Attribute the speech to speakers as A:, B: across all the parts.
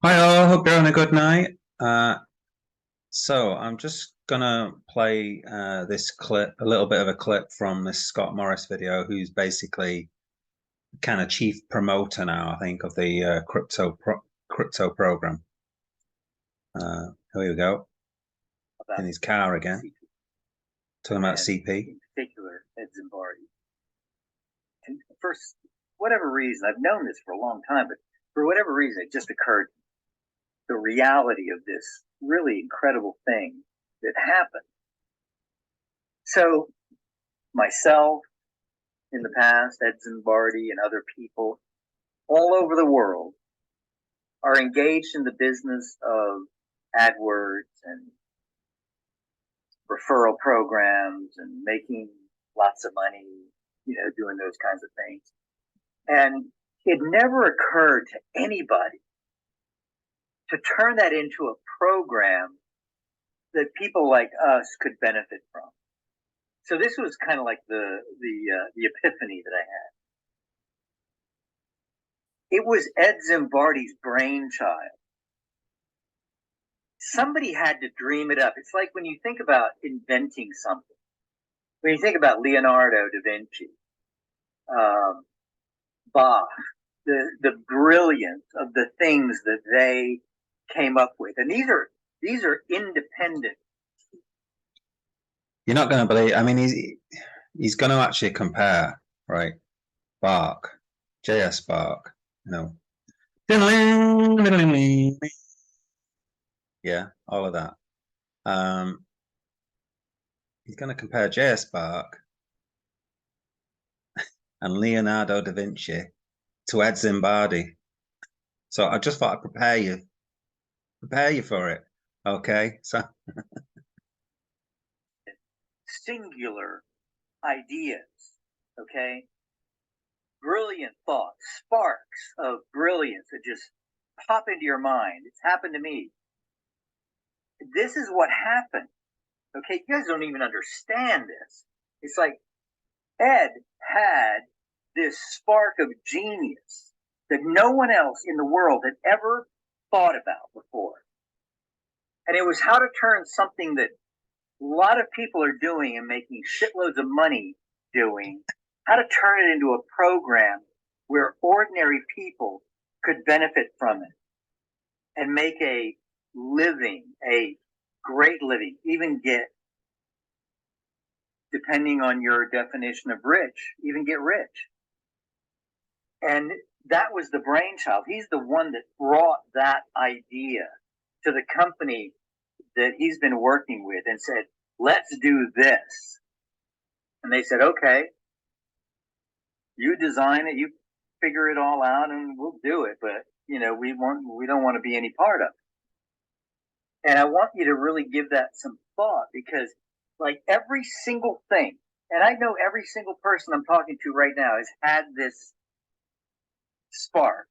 A: Hi all, hope you're having a good night. So I'm just gonna play this clip, a little bit of a clip from this Scott Morris video, who's basically kind of chief promoter now, I think, of the crypto program. Here we go,
B: About
A: in his car again,
B: CP
A: talking about
B: and
A: CP.
B: in particular Ed Zimbardi. And for whatever reason, I've known this for a long time, but for whatever reason, it just occurred the reality of this really incredible thing that happened. So myself in the past, Ed Zimbardi and other people all over the world are engaged in the business of AdWords and referral programs and making lots of money, doing those kinds of things. And it never occurred to anybody to turn that into a program that people like us could benefit from. So this was kind of like the epiphany that I had. It was Ed Zimbardi's brainchild. Somebody had to dream it up. It's like when you think about inventing something. When you think about Leonardo da Vinci, um, Bach, the brilliance of the things that they came up with, and these are independent.
A: You're not going to believe. I mean, he's going to actually compare, right? Spark, JS Spark, you know, yeah, all of that. Um, he's going to compare JS Spark and Leonardo da Vinci to Ed Zimbardi. So I just thought I'd prepare you for it. Okay. So
B: Singular ideas, okay? Brilliant thoughts, sparks of brilliance that just pop into your mind. It's happened to me. This is what happened, okay? You guys don't even understand this. It's like Ed had this spark of genius that no one else in the world had ever thought about before. And it was how to turn something that a lot of people are doing and making shitloads of money doing, how to turn it into a program where ordinary people could benefit from it and make a living, a great living, even get, depending on your definition of rich, even get rich. And that was the brainchild. He's the one that brought that idea to the company that he's been working with and said, let's do this. And they said, okay, you design it, you figure it all out, and we'll do it. But we don't want to be any part of it. And I want you to really give that some thought because, like every single thing, and I know every single person I'm talking to right now has had this spark,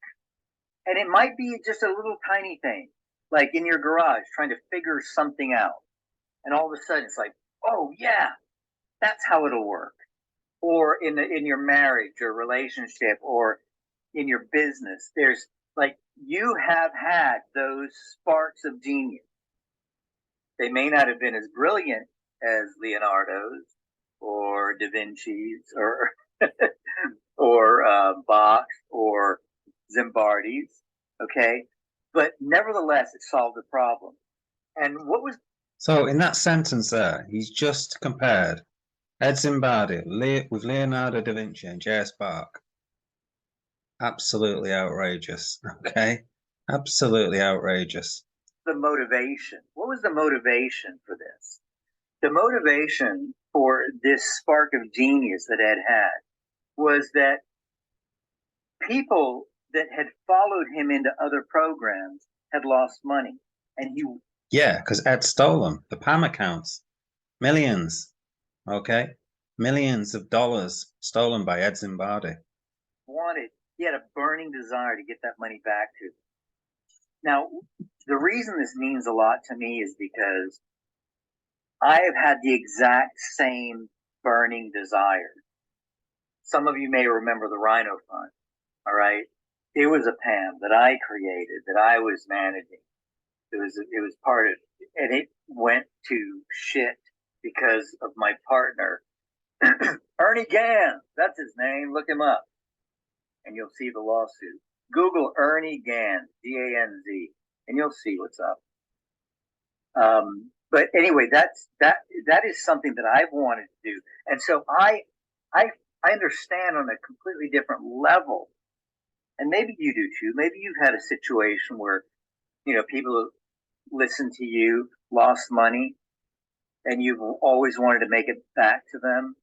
B: and it might be just a little tiny thing, like in your garage trying to figure something out, and all of a sudden it's like, oh yeah, that's how it'll work. Or in your marriage or relationship or in your business, there's like you have had those sparks of genius. They may not have been as brilliant as Leonardo's or Da Vinci's or or Bach's or Zimbardi's, okay, but nevertheless, it solved the problem. And what was
A: so in that sentence there, he's just compared Ed Zimbardi with Leonardo da Vinci and JS Spark. Absolutely outrageous. Okay. Absolutely outrageous.
B: the motivation? What was the motivation for this? The motivation for this spark of genius that Ed had was that people that had followed him into other programs had lost money. And he
A: Yeah, because Ed stole them. The PAM accounts. Millions. Okay. Millions of dollars stolen by Ed Zimbardi.
B: wanted, he had a burning desire to get that money back to. Now, the reason this means a lot to me is because I have had the exact same burning desire. Some of you may remember the Rhino Fund, all right? It was a PAM that I created, that I was managing. It was part of, and it went to shit because of my partner, Ernie Gans. That's his name. Look him up, and you'll see the lawsuit. Google Ernie Gans, G-A-N-Z, and you'll see what's up. But anyway, that is something that I've wanted to do, and so I understand on a completely different level, and maybe you do too. Maybe you've had a situation where people listen to you, lost money, and you've always wanted to make it back to them.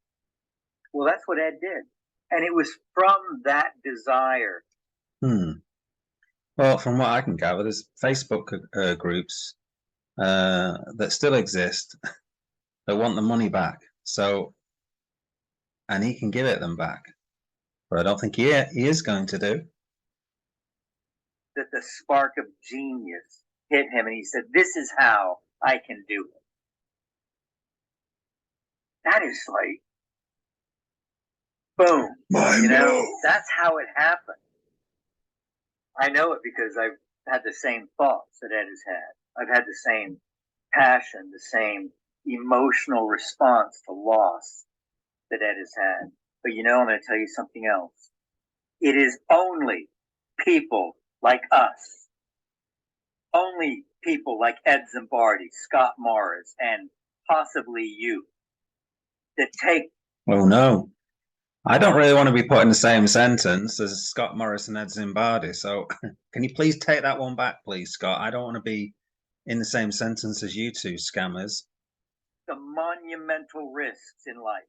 B: Well, that's what Ed did, and it was from that desire.
A: Well, from what I can gather, there's Facebook groups that still exist that want the money back. So, and he can give it them back, but I don't think he is going to do.
B: That the spark of genius hit him, and he said, "This is how I can do it." That is like, boom. That's how it happened. I know it because I've had the same thoughts that Ed has had. I've had the same passion, the same emotional response to loss that Ed has had. But I'm going to tell you something else. It is only people like us, only people like Ed Zimbardi, Scott Morris, and possibly you, that take.
A: Oh no, I don't really want to be put in the same sentence as Scott Morris and Ed Zimbardi. So can you please take that one back, please, Scott? I don't want to be in the same sentence as you two scammers.
B: The monumental risks in life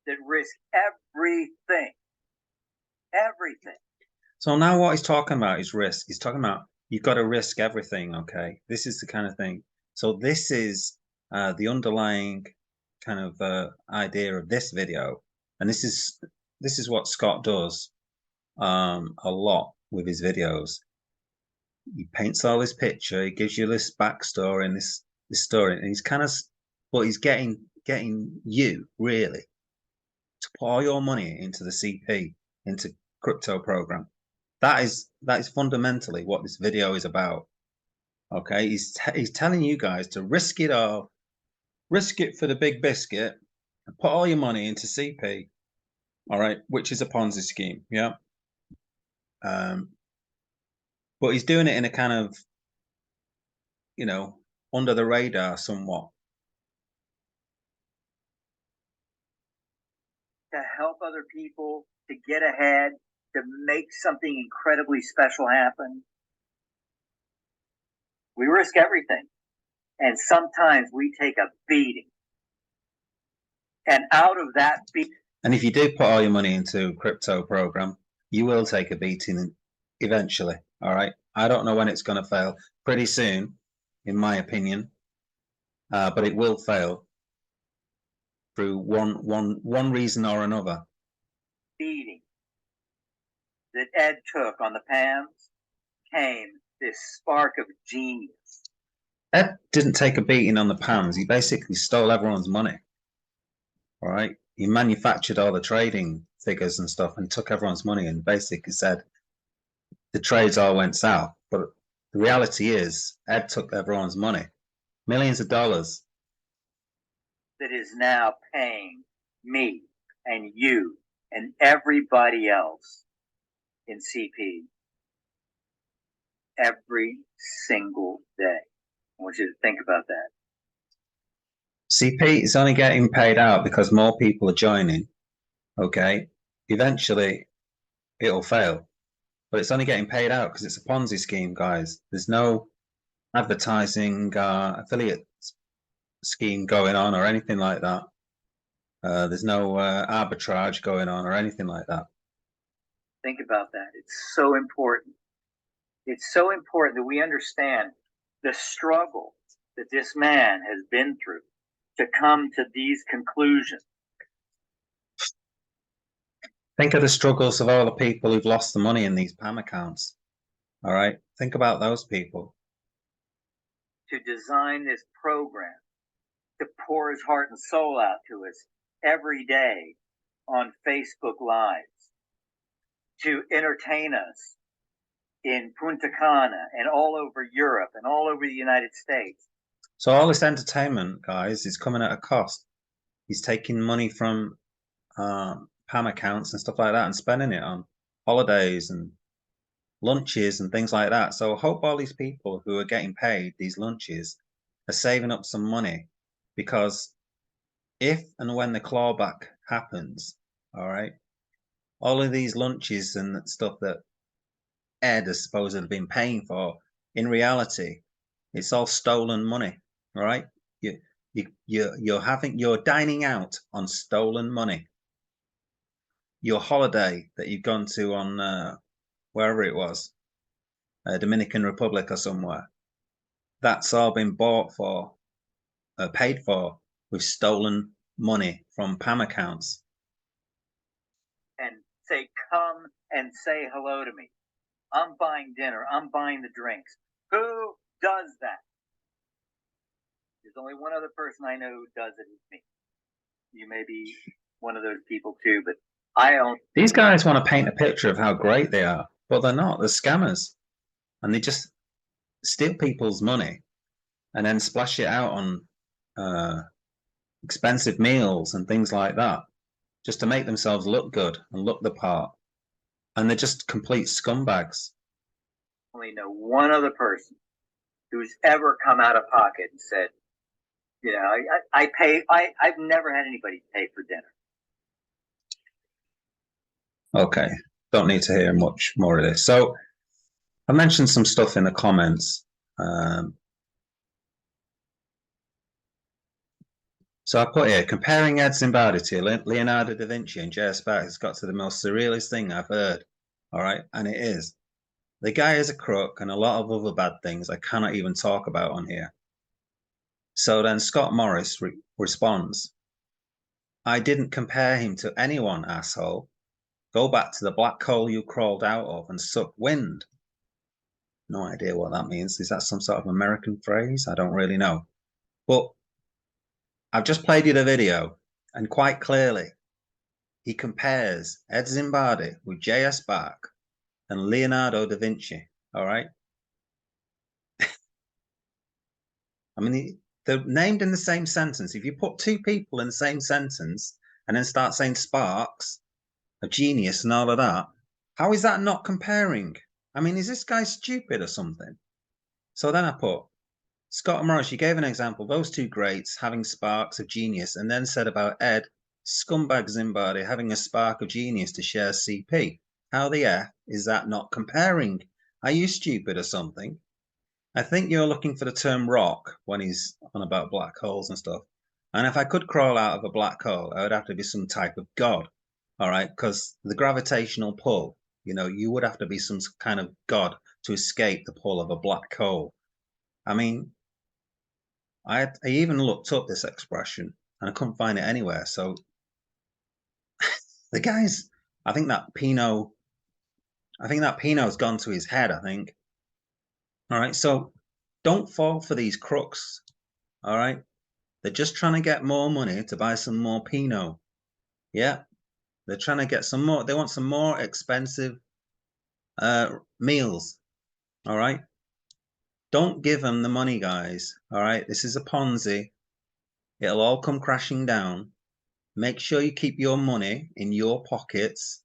B: that risk everything. Everything.
A: So now what he's talking about is risk. He's talking about you've got to risk everything, okay? This is the kind of thing. So this is the underlying kind of idea of this video. And this is what Scott does a lot with his videos. He paints all this picture, he gives you this backstory and this story, and he's kind of, but he's getting you really to put all your money into the CP, into crypto program. That is fundamentally what this video is about. Okay, he's telling you guys to risk it all, risk it for the big biscuit, and put all your money into CP. All right, which is a Ponzi scheme, yeah. But he's doing it in a kind of, under the radar somewhat.
B: To help other people, to get ahead, to make something incredibly special happen. We risk everything. And sometimes we take a beating. And out of that beating.
A: And if you do put all your money into crypto program, you will take a beating eventually. All right. I don't know when it's going to fail. Pretty soon, in my opinion. But it will fail through one reason or another.
B: Beating that Ed took on the PAMs came this spark of genius.
A: Ed didn't take a beating on the PAMs. He basically stole everyone's money. All right. He manufactured all the trading figures and stuff and took everyone's money and basically said the trades all went south. But the reality is Ed took everyone's money, millions of dollars.
B: That is now paying me and you and everybody else in CP every single day. I want you to think about that.
A: CP is only getting paid out because more people are joining. Okay. Eventually it'll fail, but it's only getting paid out because it's a Ponzi scheme, guys. There's no advertising affiliate scheme going on or anything like that. There's no arbitrage going on or anything like that.
B: Think about that. It's so important. It's so important that we understand the struggle that this man has been through to come to these conclusions.
A: Think of the struggles of all the people who've lost the money in these PAM accounts. All right. Think about those people.
B: To design this program, to pour his heart and soul out to us every day on Facebook Lives, to entertain us in Punta Cana and all over Europe and all over the United States.
A: So all this entertainment, guys, is coming at a cost. He's taking money from PAM accounts and stuff like that and spending it on holidays and lunches and things like that. So I hope all these people who are getting paid these lunches are saving up some money, because if and when the clawback happens, all right, all of these lunches and stuff that Ed has supposedly been paying for, in reality, it's all stolen money. All right, you're dining out on stolen money. Your holiday that you've gone to on wherever it was, Dominican Republic or somewhere, that's all been bought for, paid for with stolen money from PAM accounts.
B: And say, come and say hello to me. I'm buying dinner. I'm buying the drinks. Who does that? There's only one other person I know who does it. It's me. You may be one of those people too, but I don't.
A: These guys want to paint a picture of how great they are, but they're not. They're scammers, and they just steal people's money and then splash it out on expensive meals and things like that, just to make themselves look good and look the part. And they're just complete scumbags.
B: I only know one other person who's ever come out of pocket and said, you know, I pay. I've never had anybody pay for dinner.
A: Okay, don't need to hear much more of this. So I mentioned some stuff in the comments. So I put here, comparing Ed Zimbardi to Leonardo da Vinci and J.S. Bach has got to the most surrealist thing I've heard. All right, and it is. The guy is a crook and a lot of other bad things I cannot even talk about on here. So then Scott Morris responds, I didn't compare him to anyone, asshole. Go back to the black hole you crawled out of and suck wind. No idea what that means. Is that some sort of American phrase? I don't really know. But I've just played you the video, and quite clearly, he compares Ed Zimbardi with J.S. Bach and Leonardo da Vinci. All right. I mean, they're named in the same sentence. If you put two people in the same sentence and then start saying sparks of genius and all of that, how is that not comparing? I mean, is this guy stupid or something? So then I put, Scott Morris, you gave an example, those two greats having sparks of genius, and then said about Ed, scumbag Zimbardi, having a spark of genius to share CP. How the F is that not comparing? Are you stupid or something? I think you're looking for the term rock when he's on about black holes and stuff. And if I could crawl out of a black hole, I would have to be some type of god. All right, because the gravitational pull, you know, you would have to be some kind of god to escape the pull of a black hole. I mean, I even looked up this expression and I couldn't find it anywhere. So the guys, I think that Pinot's gone to his head, I think. All right, so don't fall for these crooks. All right, they're just trying to get more money to buy some more Pinot. Yeah, they're trying to get some more. They want some more expensive meals. All right, don't give them the money, guys. All right, this is a Ponzi. It'll all come crashing down. Make sure you keep your money in your pockets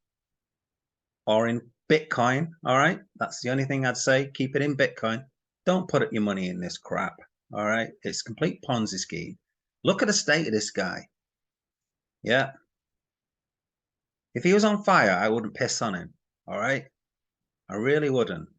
A: or in Bitcoin. All right, that's the only thing I'd say. Keep it in Bitcoin. Don't put your money in this crap. All right, it's a complete Ponzi scheme. Look at the state of this guy. Yeah, if he was on fire, I wouldn't piss on him. All right, I really wouldn't.